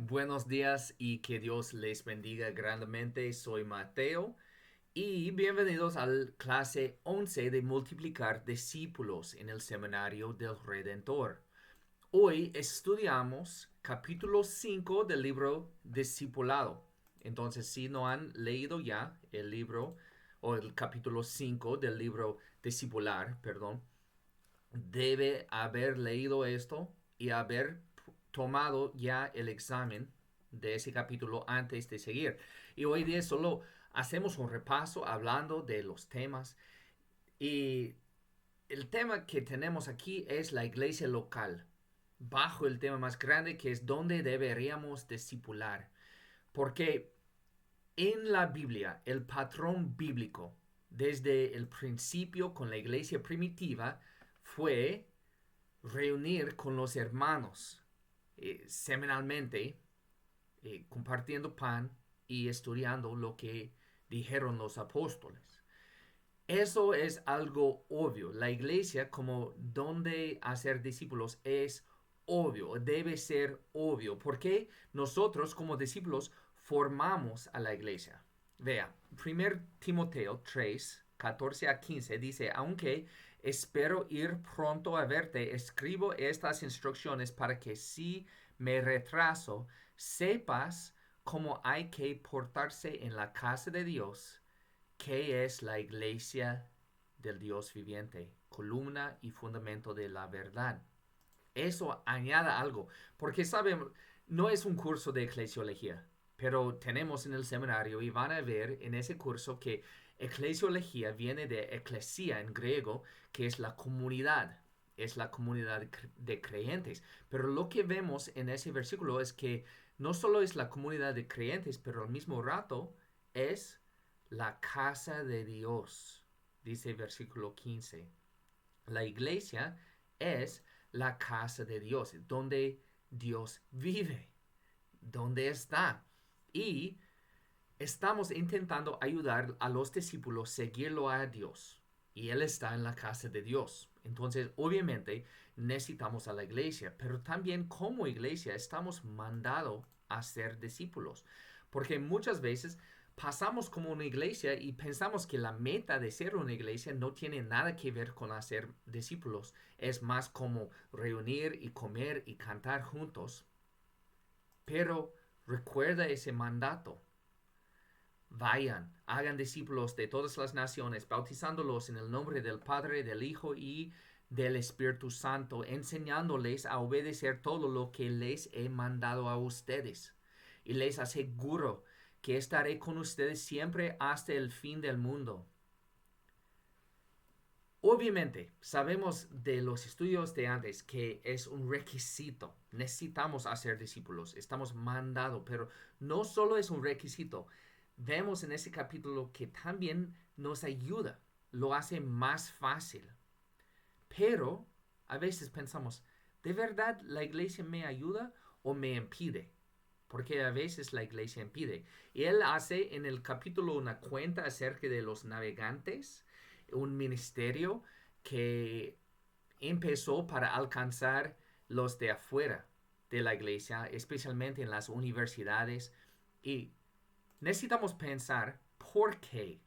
Buenos días y que Dios les bendiga grandemente. Soy Mateo y bienvenidos a la clase 11 de multiplicar discípulos en el Seminario del Redentor. Hoy estudiamos capítulo 5 del libro Discipulado. Entonces, si no han leído ya el libro o el capítulo 5 del libro Discipular, perdón, debe haber leído esto y haber tomado ya el examen de ese capítulo antes de seguir. Y hoy día solo hacemos un repaso hablando de los temas. Y el tema que tenemos aquí es la iglesia local, bajo el tema más grande que es dónde deberíamos discipular. Porque en la Biblia, el patrón bíblico, desde el principio con la iglesia primitiva, fue reunir con los hermanos semanalmente, compartiendo pan y estudiando lo que dijeron los apóstoles. Eso es algo obvio. La iglesia como donde hacer discípulos es obvio, debe ser obvio, porque nosotros como discípulos formamos a la iglesia. Vea, 1 Timoteo 3, 14 a 15 dice, aunque espero ir pronto a verte, escribo estas instrucciones para que si me retraso, sepas cómo hay que portarse en la casa de Dios, que es la iglesia del Dios viviente, columna y fundamento de la verdad. Eso añada algo, porque saben, no es un curso de eclesiología, pero tenemos en el seminario y van a ver en ese curso que eclesiología viene de eclesia en griego, que es la comunidad de creyentes. Pero lo que vemos en ese versículo es que no solo es la comunidad de creyentes, pero al mismo rato es la casa de Dios, dice el versículo 15. La iglesia es la casa de Dios, donde Dios vive, donde está. Y estamos intentando ayudar a los discípulos a seguirlo a Dios. Y Él está en la casa de Dios. Entonces, obviamente, necesitamos a la iglesia, pero también como iglesia estamos mandados a ser discípulos. Porque muchas veces pasamos como una iglesia y pensamos que la meta de ser una iglesia no tiene nada que ver con hacer discípulos. Es más como reunir y comer y cantar juntos. Pero recuerda ese mandato. Vayan, hagan discípulos de todas las naciones, bautizándolos en el nombre del Padre, del Hijo y del Espíritu Santo, enseñándoles a obedecer todo lo que les he mandado a ustedes. Y les aseguro que estaré con ustedes siempre hasta el fin del mundo. Obviamente, sabemos de los estudios de antes que es un requisito. Necesitamos hacer discípulos. Estamos mandados, pero no solo es un requisito. Vemos en ese capítulo que también nos ayuda, lo hace más fácil. Pero a veces pensamos, ¿de verdad la iglesia me ayuda o me impide? Porque a veces la iglesia impide. Y él hace en el capítulo una cuenta acerca de los navegantes, un ministerio que empezó para alcanzar los de afuera de la iglesia, especialmente en las universidades. Y necesitamos pensar por qué.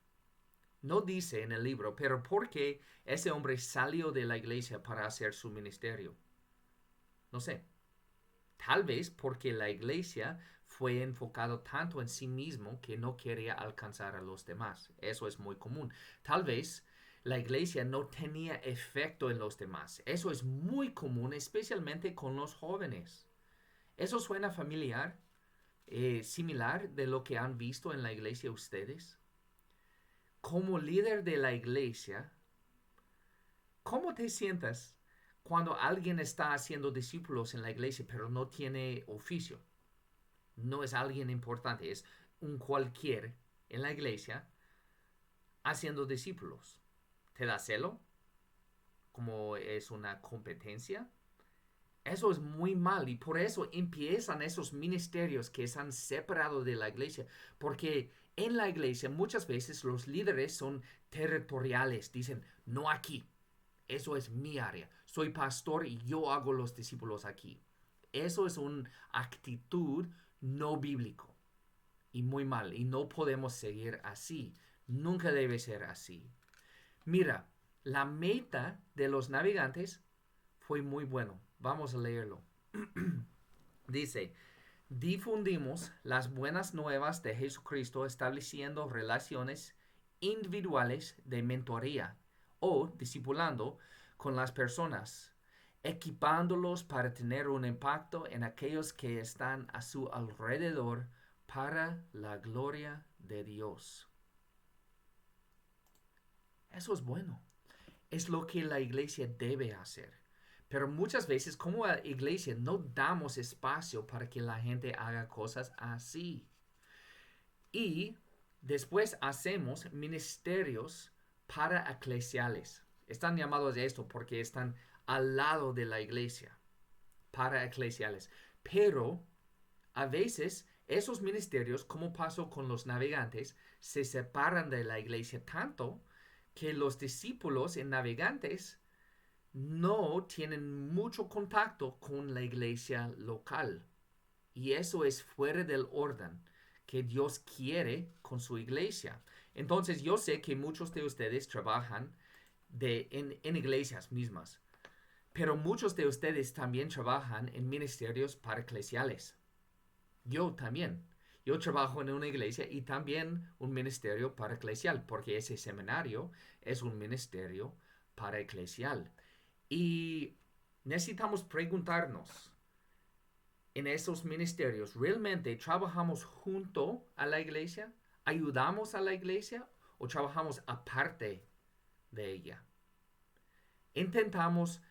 No dice en el libro, pero por qué ese hombre salió de la iglesia para hacer su ministerio. No sé. Tal vez porque la iglesia fue enfocado tanto en sí mismo que no quería alcanzar a los demás. Eso es muy común. Tal vez la iglesia no tenía efecto en los demás. Eso es muy común, especialmente con los jóvenes. ¿Eso suena familiar? ¿Similar de lo que han visto en la iglesia ustedes? Como líder de la iglesia, ¿cómo te sientas cuando alguien está haciendo discípulos en la iglesia pero no tiene oficio? No es alguien importante, es un cualquier en la iglesia haciendo discípulos. ¿Te da celo? ¿Como es una competencia? Eso es muy mal y por eso empiezan esos ministerios que se han separado de la iglesia, porque en la iglesia muchas veces los líderes son territoriales, dicen, no aquí, eso es mi área, soy pastor y yo hago los discípulos aquí. Eso es una actitud no bíblico y muy mal. Y no podemos seguir así. Nunca debe ser así. Mira, la meta de los navegantes fue muy bueno. Vamos a leerlo. Dice, difundimos las buenas nuevas de Jesucristo estableciendo relaciones individuales de mentoría o discipulando con las personas, equipándolos para tener un impacto en aquellos que están a su alrededor para la gloria de Dios. Eso es bueno. Es lo que la iglesia debe hacer. Pero muchas veces como iglesia no damos espacio para que la gente haga cosas así. Y después hacemos ministerios para eclesiales. Están llamados de esto porque están al lado de la iglesia, para eclesiales. Pero a veces esos ministerios, como pasó con los navegantes, se separan de la iglesia tanto que los discípulos en navegantes no tienen mucho contacto con la iglesia local. Y eso es fuera del orden que Dios quiere con su iglesia. Entonces yo sé que muchos de ustedes trabajan en iglesias mismas, pero muchos de ustedes también trabajan en ministerios paraeclesiales. Yo también. Yo trabajo en una iglesia y también un ministerio paraeclesial, porque ese seminario es un ministerio paraeclesial. Y necesitamos preguntarnos, en esos ministerios, ¿realmente trabajamos junto a la iglesia? ¿Ayudamos a la iglesia o trabajamos aparte de ella? ¿Intentamos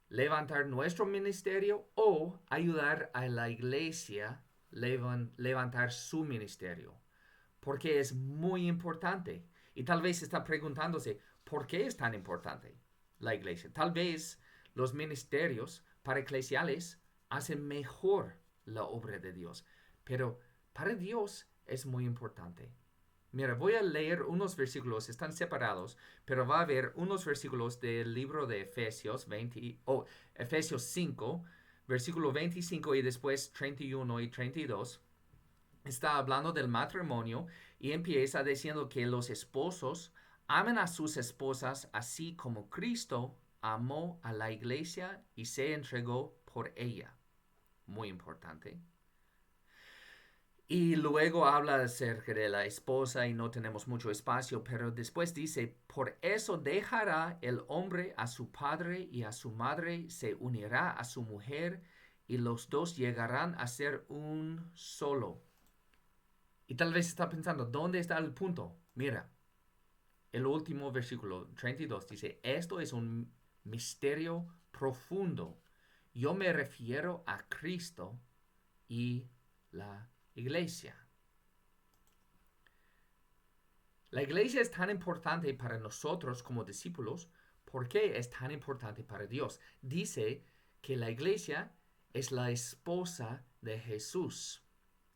levantar nuestro ministerio o ayudar a la iglesia levantar su ministerio? Porque es muy importante. Y tal vez está preguntándose, ¿por qué es tan importante la iglesia? Tal vez los ministerios paraeclesiales hacen mejor la obra de Dios. Pero para Dios es muy importante. Mira, voy a leer unos versículos, están separados, pero va a haber unos versículos del libro de Efesios, Efesios 5, versículo 25 y después 31 y 32. Está hablando del matrimonio y empieza diciendo que los esposos amen a sus esposas así como Cristo amó a la iglesia y se entregó por ella. Muy importante. Y luego habla acerca de la esposa y no tenemos mucho espacio, pero después dice, por eso dejará el hombre a su padre y a su madre, se unirá a su mujer y los dos llegarán a ser un solo. Y tal vez está pensando, ¿dónde está el punto? Mira, el último versículo 32 dice, esto es un misterio profundo. Yo me refiero a Cristo y la iglesia. La iglesia es tan importante para nosotros como discípulos. ¿Por qué es tan importante para Dios? Dice que la iglesia es la esposa de Jesús.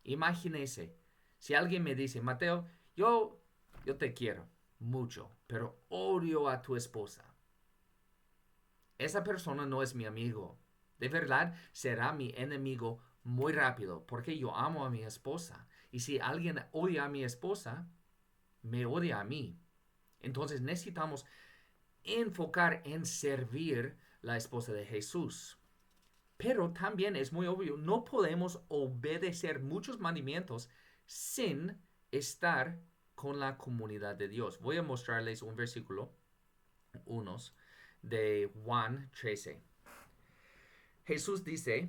Imagínese, si alguien me dice, Mateo, yo te quiero mucho, pero odio a tu esposa. Esa persona no es mi amigo. De verdad, será mi enemigo muy rápido, porque yo amo a mi esposa. Y si alguien odia a mi esposa, me odia a mí. Entonces necesitamos enfocar en servir la esposa de Jesús. Pero también es muy obvio, no podemos obedecer muchos mandamientos sin estar con la comunidad de Dios. Voy a mostrarles un versículo, unos, de Juan 13. Jesús dice,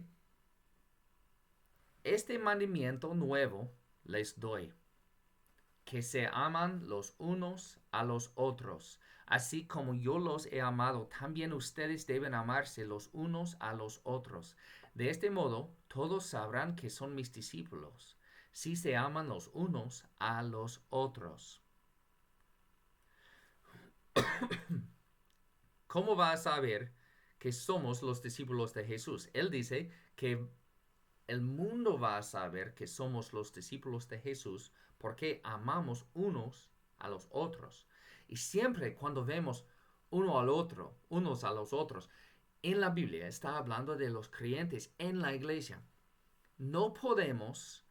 este mandamiento nuevo les doy, que se aman los unos a los otros. Así como yo los he amado, también ustedes deben amarse los unos a los otros. De este modo, todos sabrán que son mis discípulos, si se aman los unos a los otros. ¿Cómo va a saber que somos los discípulos de Jesús? Él dice que el mundo va a saber que somos los discípulos de Jesús porque amamos unos a los otros. Y siempre cuando vemos unos a los otros, en la Biblia está hablando de los creyentes en la iglesia. No podemos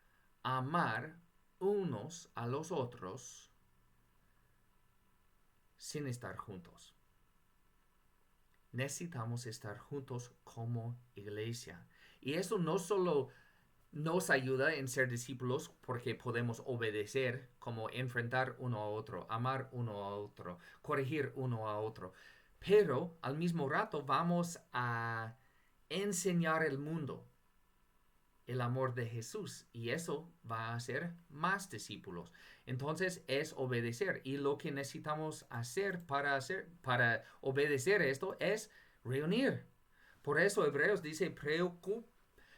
amar unos a los otros sin estar juntos. Necesitamos estar juntos como iglesia. Y eso no solo nos ayuda en ser discípulos porque podemos obedecer, como enfrentar uno a otro, amar uno a otro, corregir uno a otro. Pero al mismo rato vamos a enseñar al mundo el amor de Jesús y eso va a hacer más discípulos. Entonces es obedecer y lo que necesitamos para obedecer esto es reunir. Por eso Hebreos dice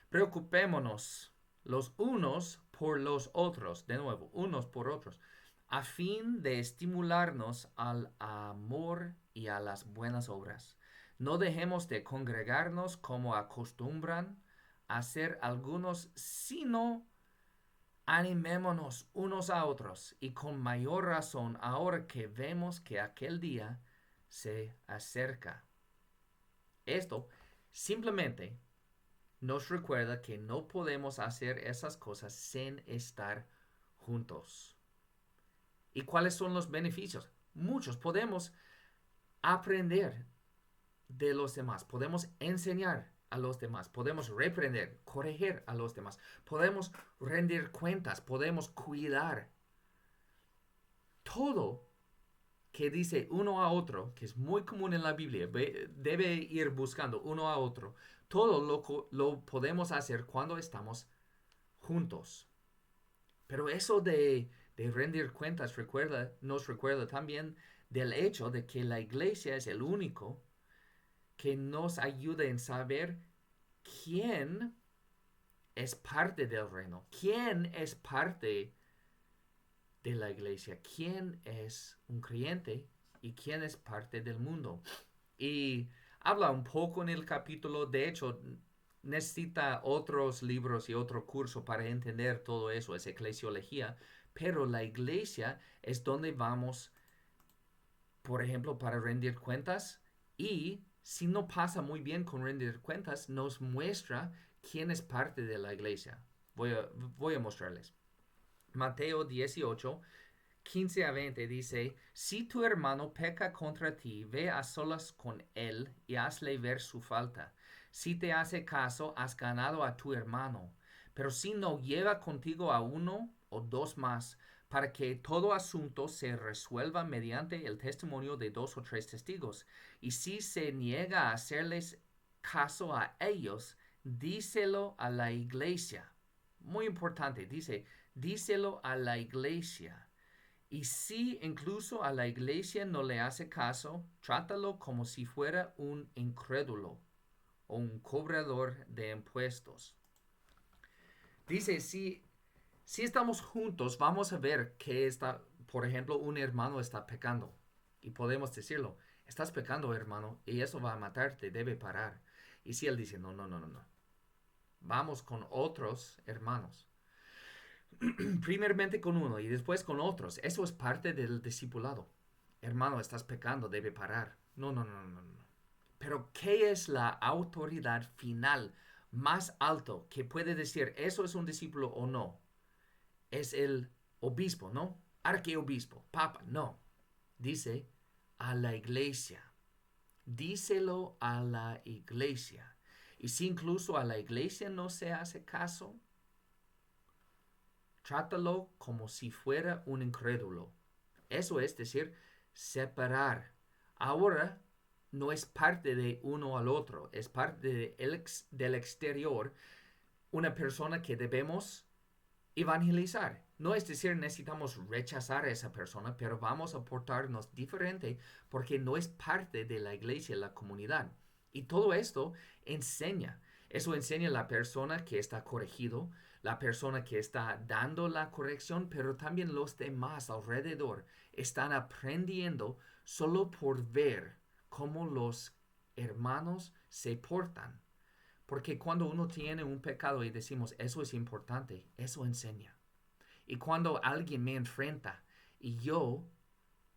preocupémonos los unos por los otros, de nuevo, unos por otros, a fin de estimularnos al amor y a las buenas obras. No dejemos de congregarnos como acostumbran a hacer algunos, sino animémonos unos a otros y con mayor razón ahora que vemos que aquel día se acerca. Esto simplemente nos recuerda que no podemos hacer esas cosas sin estar juntos. ¿Y cuáles son los beneficios? Muchos. Podemos aprender de los demás, podemos enseñar a los demás, podemos reprender, corregir a los demás, podemos rendir cuentas, podemos cuidar. Todo que dice uno a otro, que es muy común en la Biblia, debe ir buscando uno a otro. Todo lo podemos hacer cuando estamos juntos. Pero eso de rendir cuentas nos recuerda también del hecho de que la iglesia es el único que nos ayuda en saber quién es parte del reino, quién es parte de la iglesia, quién es un creyente y quién es parte del mundo. Y habla un poco en el capítulo, de hecho, necesita otros libros y otro curso para entender todo eso, es eclesiología, pero la iglesia es donde vamos, por ejemplo, para rendir cuentas y si no pasa muy bien con rendir cuentas, nos muestra quién es parte de la iglesia. Voy a mostrarles. Mateo 18, 15 a 20 dice, si tu hermano peca contra ti, ve a solas con él y hazle ver su falta. Si te hace caso, has ganado a tu hermano. Pero si no, lleva contigo a uno o dos más, para que todo asunto se resuelva mediante el testimonio de dos o tres testigos. Y si se niega a hacerles caso a ellos, díselo a la iglesia. Muy importante, díselo a la iglesia. Y si incluso a la iglesia no le hace caso, trátalo como si fuera un incrédulo o un cobrador de impuestos. Dice, si estamos juntos, vamos a ver que está, por ejemplo, un hermano está pecando. Y podemos decirlo, estás pecando, hermano, y eso va a matarte, debe parar. Y si él dice, no, no, no, no, no. Vamos con otros hermanos. Primeramente con uno y después con otros. Eso es parte del discipulado. Hermano, estás pecando, debe parar. No, no, no, no, no. Pero ¿qué es la autoridad final más alto que puede decir eso es un discípulo o no? Es el obispo, ¿no? Arquiobispo, papa, no. Dice a la iglesia. Díselo a la iglesia. Y si incluso a la iglesia no se hace caso, trátalo como si fuera un incrédulo. Eso es decir, separar. Ahora no es parte de uno al otro, es parte del exterior, una persona que debemos evangelizar. No es decir, necesitamos rechazar a esa persona, pero vamos a portarnos diferente porque no es parte de la iglesia, la comunidad. Y todo esto enseña. Eso enseña a la persona que está corregido, la persona que está dando la corrección, pero también los demás alrededor están aprendiendo solo por ver cómo los hermanos se portan. Porque cuando uno tiene un pecado y decimos, eso es importante, eso enseña. Y cuando alguien me enfrenta y yo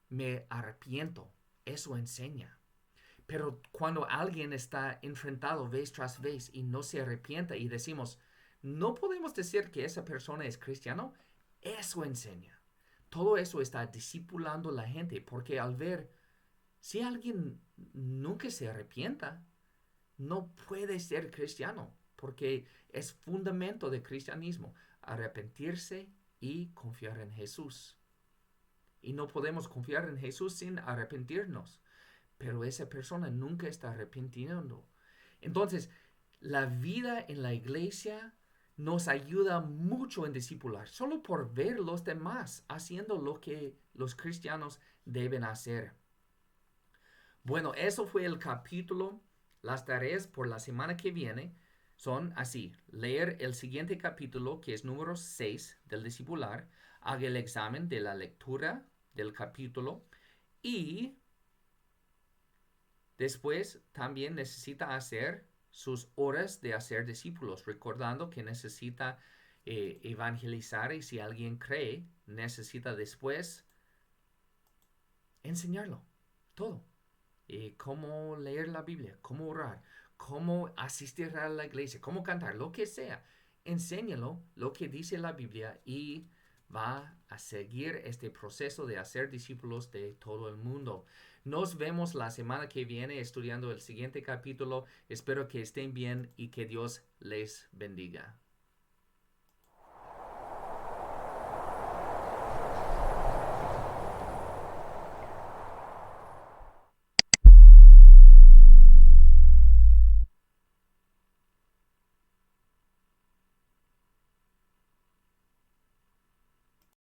me arrepiento, eso enseña. Pero cuando alguien está enfrentado vez tras vez y no se arrepienta y decimos, no podemos decir que esa persona es cristiano. Eso enseña. Todo eso está discipulando a la gente, porque al ver, si alguien nunca se arrepienta, no puede ser cristiano, porque es fundamento del cristianismo, arrepentirse y confiar en Jesús. Y no podemos confiar en Jesús sin arrepentirnos, pero esa persona nunca está arrepintiendo. Entonces, la vida en la iglesia nos ayuda mucho en discipular, solo por ver los demás haciendo lo que los cristianos deben hacer. Bueno, eso fue el capítulo. Las tareas por la semana que viene son así. Leer el siguiente capítulo, que es número 6 del discipular. Haga el examen de la lectura del capítulo. Y después también necesita hacer sus horas de hacer discípulos, recordando que necesita evangelizar y si alguien cree, necesita después enseñarlo. Todo. Cómo leer la Biblia, cómo orar, cómo asistir a la iglesia, cómo cantar, lo que sea. Enséñalo lo que dice la Biblia y va a seguir este proceso de hacer discípulos de todo el mundo. Nos vemos la semana que viene estudiando el siguiente capítulo. Espero que estén bien y que Dios les bendiga.